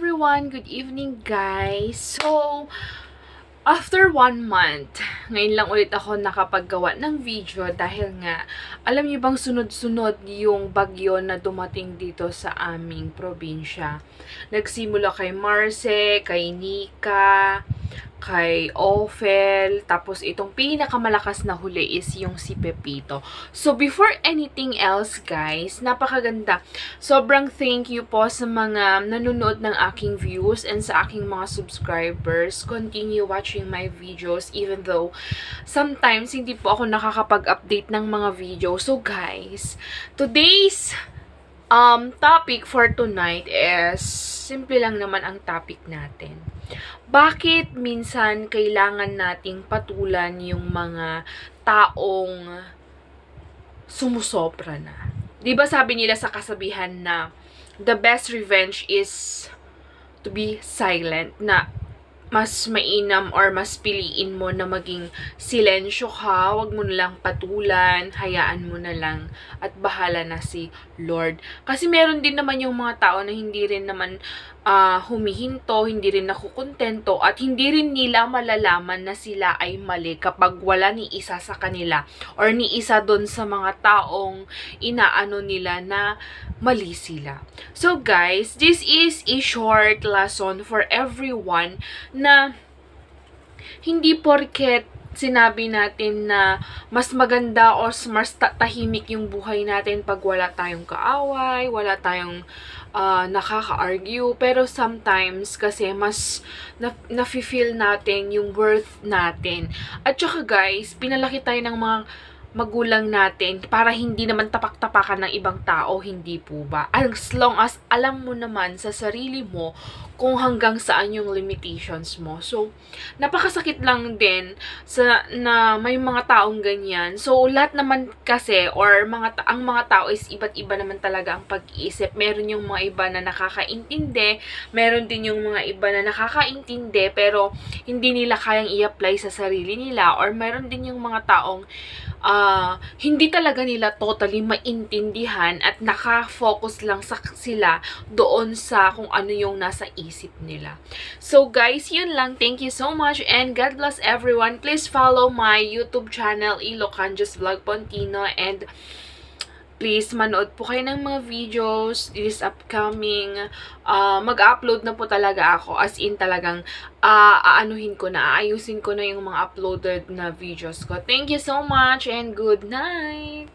everyone! Good evening, guys! So, after 1 month, ngayon lang ulit ako nakapaggawa ng video dahil nga, alam niyo bang sunod-sunod yung bagyo na dumating dito sa aming probinsya. Nagsimula kay Marce, kay Nika, kay Ophel, tapos itong pinakamalakas na huli is yung si Pepito. So, before anything else, guys, napakaganda. Sobrang thank you po sa mga nanonood ng aking views and sa aking mga subscribers. Continue watching my videos even though sometimes hindi po ako nakakapag-update ng mga video. So, guys, today's topic for tonight is simple lang naman ang topic natin. Bakit minsan kailangan nating patulan yung mga taong sumusobra na? 'Di ba sabi nila sa kasabihan na the best revenge is to be silent, na mas mainam or mas piliin mo na maging silensyo ka, wag mo na lang patulan, hayaan mo na lang at bahala na si Lord. Kasi meron din naman yung mga tao na hindi rin naman humihinto, hindi rin nakukontento at hindi rin nila malalaman na sila ay mali kapag wala ni isa sa kanila or ni isa doon sa mga taong inaano nila na mali sila. So guys, this is a short lesson for everyone na hindi porket sinabi natin na mas maganda o mas tahimik yung buhay natin pag wala tayong kaaway, wala tayong nakaka-argue. Pero sometimes kasi mas nafe-feel natin yung worth natin. At saka guys, pinalaki tayo ng mga magulang natin para hindi naman tapak-tapakan ng ibang tao, hindi po ba? As long as alam mo naman sa sarili mo kung hanggang saan yung limitations mo. So, napakasakit lang din na may mga taong ganyan. So, lahat naman kasi or ang mga tao is iba't iba naman talaga ang pag-iisip. Meron yung mga iba na nakakaintindi, meron din yung mga iba na nakakaintindi pero hindi nila kayang i-apply sa sarili nila, or meron din yung mga taong hindi talaga nila totally maintindihan at naka-focus lang sila doon sa kung ano yung nasa isip nila. So guys, yun lang. Thank you so much and God bless everyone. Please follow my YouTube channel, Ilocanjos Vlog Pontino, and please manood po kayo ng mga videos this upcoming. Mag-upload na po talaga ako, as in talagang aayusin ko na yung mga uploaded na videos ko. Thank you so much and good night!